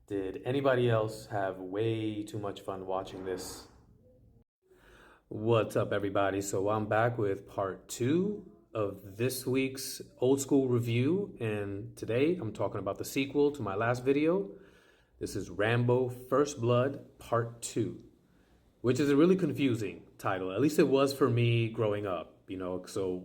Did anybody else have way too much fun watching this? What's up, everybody? So I'm back with part two of this week's old school review, and today I'm talking about the sequel to my last video. This is Rambo First Blood Part 2, which is a really confusing title. At least it was for me growing up, so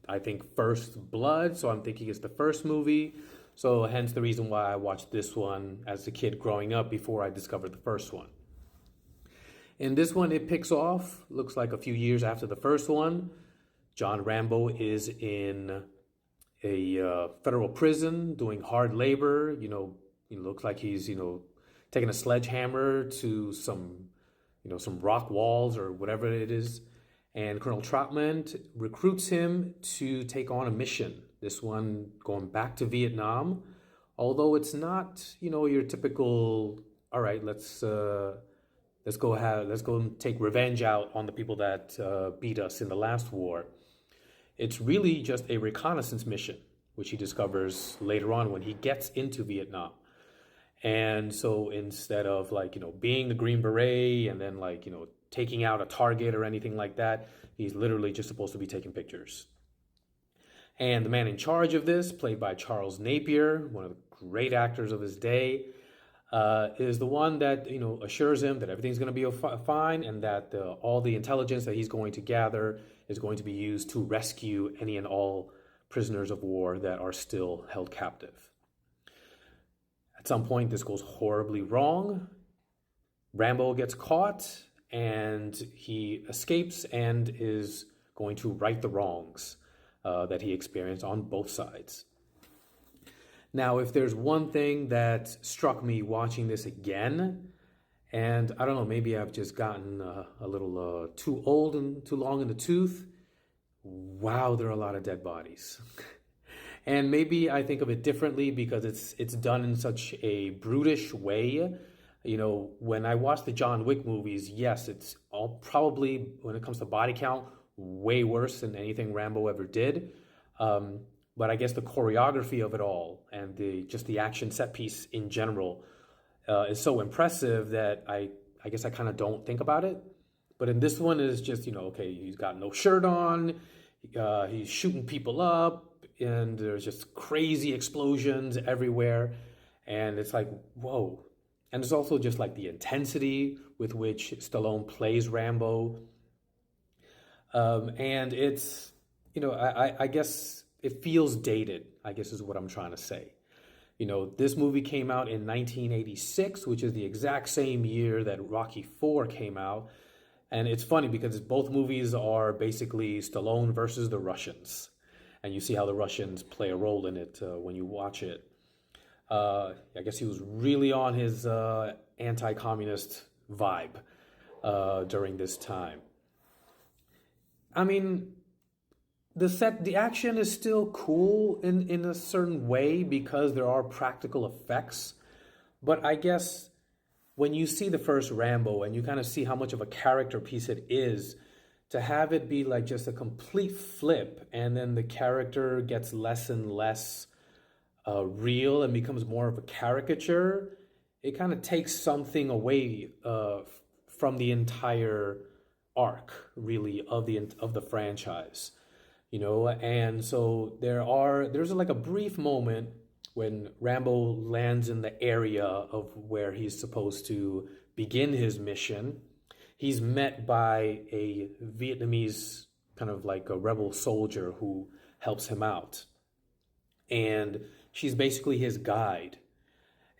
I think First Blood, so I'm thinking it's the first movie. So hence the reason why I watched this one as a kid growing up before I discovered the first one. In this one, it picks off, looks like a few years after the first one. John Rambo is in a federal prison doing hard labor. It looks like he's, taking a sledgehammer to some rock walls or whatever it is. And Colonel Trotman recruits him to take on a mission. This one going back to Vietnam, although it's not, your typical, all right, let's go and take revenge out on the people that beat us in the last war. It's really just a reconnaissance mission, which he discovers later on when he gets into Vietnam. And so instead of being the Green Beret and then taking out a target or anything like that, he's literally just supposed to be taking pictures. And the man in charge of this, played by Charles Napier, one of the great actors of his day, is the one that assures him that everything's going to be fine and that all the intelligence that he's going to gather is going to be used to rescue any and all prisoners of war that are still held captive. At some point, this goes horribly wrong. Rambo gets caught and he escapes and is going to right the wrongs that he experienced on both sides. Now, if there's one thing that struck me watching this again, and I don't know, maybe I've just gotten a little too old and too long in the tooth. Wow, there are a lot of dead bodies. And maybe I think of it differently because it's done in such a brutish way. When I watch the John Wick movies, yes, it's all probably, when it comes to body count, way worse than anything Rambo ever did. But I guess the choreography of it all and the action set piece in general is so impressive that I guess I kind of don't think about it. But in this one is just, okay, he's got no shirt on, he's shooting people up, and there's just crazy explosions everywhere. And it's like, whoa. And it's also just like the intensity with which Stallone plays Rambo. And it's, I guess it feels dated, I guess is what I'm trying to say. This movie came out in 1986, which is the exact same year that Rocky IV came out. And it's funny because both movies are basically Stallone versus the Russians. And you see how the Russians play a role in it when you watch it. I guess he was really on his anti-communist vibe during this time. I mean, the action is still cool in a certain way because there are practical effects. But I guess when you see the first Rambo and you kind of see how much of a character piece it is, to have it be like just a complete flip and then the character gets less and less real and becomes more of a caricature, it kind of takes something away from the entire arc, really, of the franchise, And so there's like a brief moment when Rambo lands in the area of where he's supposed to begin his mission. He's met by a Vietnamese kind of like a rebel soldier who helps him out. And she's basically his guide.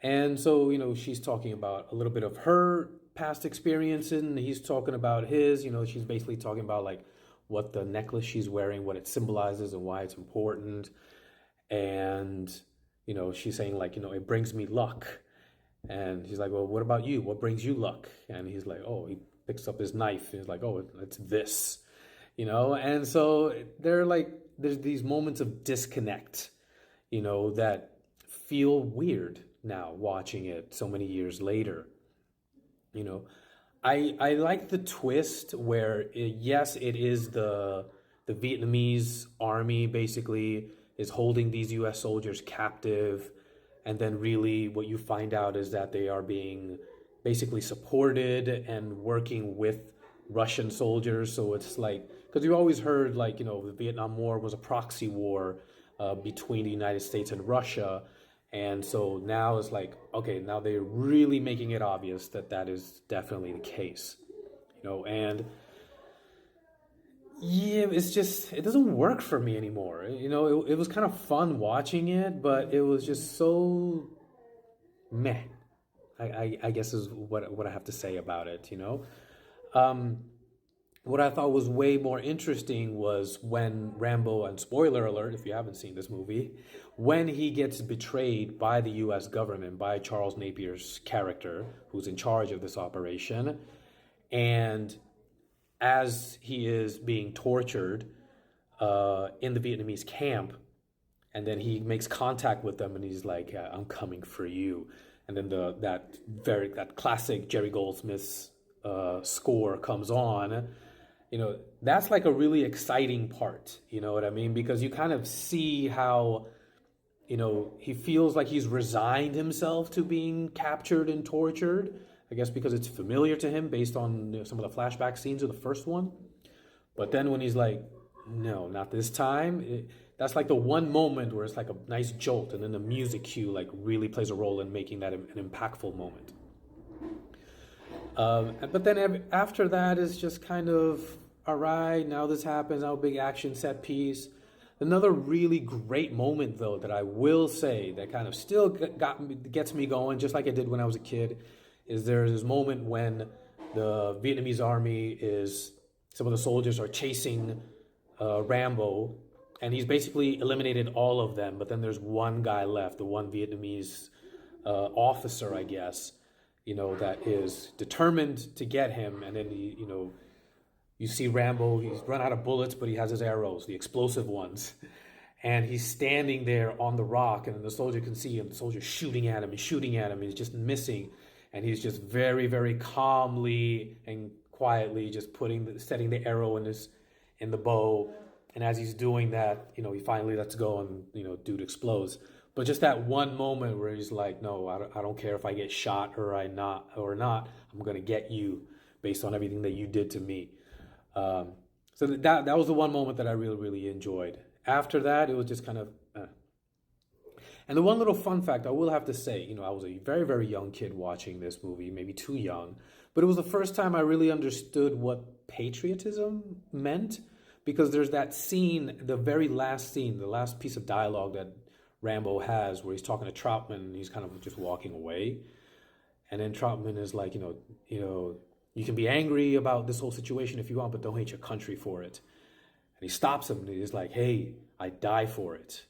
And so, she's talking about a little bit of her past experience and he's talking about his, she's basically talking about like what the necklace she's wearing, what it symbolizes and why it's important. And, she's saying like, it brings me luck. And he's like, well, what about you? What brings you luck? And he's like, oh, he picks up his knife. And he's like, oh, it's this, And so there's these moments of disconnect, that feel weird now watching it so many years later. I like the twist where yes, it is the Vietnamese army basically is holding these U.S. soldiers captive And then really what you find out is that they are being basically supported and working with Russian soldiers. So it's like, because you always heard like, the Vietnam War was a proxy war between the United States and Russia. And so now it's like, okay, now they're really making it obvious that that is definitely the case, and yeah, it's just, it doesn't work for me anymore. It was kind of fun watching it, but it was just so meh. I guess is what I have to say about it. Um, what I thought was way more interesting was when Rambo, and spoiler alert if you haven't seen this movie, when he gets betrayed by the US government, by Charles Napier's character, who's in charge of this operation. And as he is being tortured in the Vietnamese camp, and then he makes contact with them and he's like, I'm coming for you. And then that classic Jerry Goldsmith's score comes on. That's like a really exciting part, you know what I mean? Because you kind of see how, he feels like he's resigned himself to being captured and tortured. I guess because it's familiar to him based on some of the flashback scenes of the first one. But then when he's like, no, not this time, that's like the one moment where it's like a nice jolt, and then the music cue like really plays a role in making that an impactful moment. But then after that is just kind of, all right, now this happens, now a big action set piece. Another really great moment, though, that I will say that kind of still gets me going, just like it did when I was a kid, is there's this moment when the Vietnamese army some of the soldiers are chasing Rambo, and he's basically eliminated all of them, but then there's one guy left, the one Vietnamese officer, I guess, that is determined to get him, and then you see Rambo, he's run out of bullets, but he has his arrows, the explosive ones. And he's standing there on the rock, and the soldier can see him. The soldier's shooting at him and shooting at him. He's just missing. And he's just very, very calmly and quietly just setting the arrow in the bow. And as he's doing that, he finally lets go and, dude explodes. But just that one moment where he's like, no, I don't care if I get shot or not. I'm going to get you based on everything that you did to me. So that was the one moment that I really, really enjoyed. After that, it was just kind of... And the one little fun fact I will have to say, I was a very, very young kid watching this movie, maybe too young. But it was the first time I really understood what patriotism meant. Because there's that scene, the very last scene, the last piece of dialogue that Rambo has where he's talking to Troutman and he's kind of just walking away. And then Troutman is like, you can be angry about this whole situation if you want, but don't hate your country for it. And he stops him and he's like, hey, I die for it.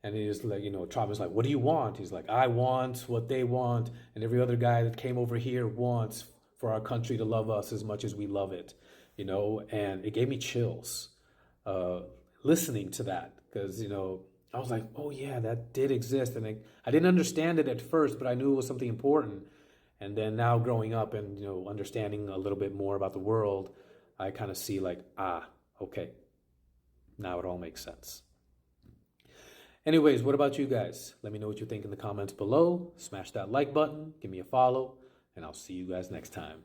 And he's like, Troutman's like, what do you want? He's like, I want what they want and every other guy that came over here wants for our country to love us as much as we love it. And it gave me chills listening to that because, I was like, oh yeah, that did exist. And I didn't understand it at first, but I knew it was something important. And then now growing up and, understanding a little bit more about the world, I kind of see like, okay, now it all makes sense. Anyways, what about you guys? Let me know what you think in the comments below. Smash that like button, give me a follow, and I'll see you guys next time.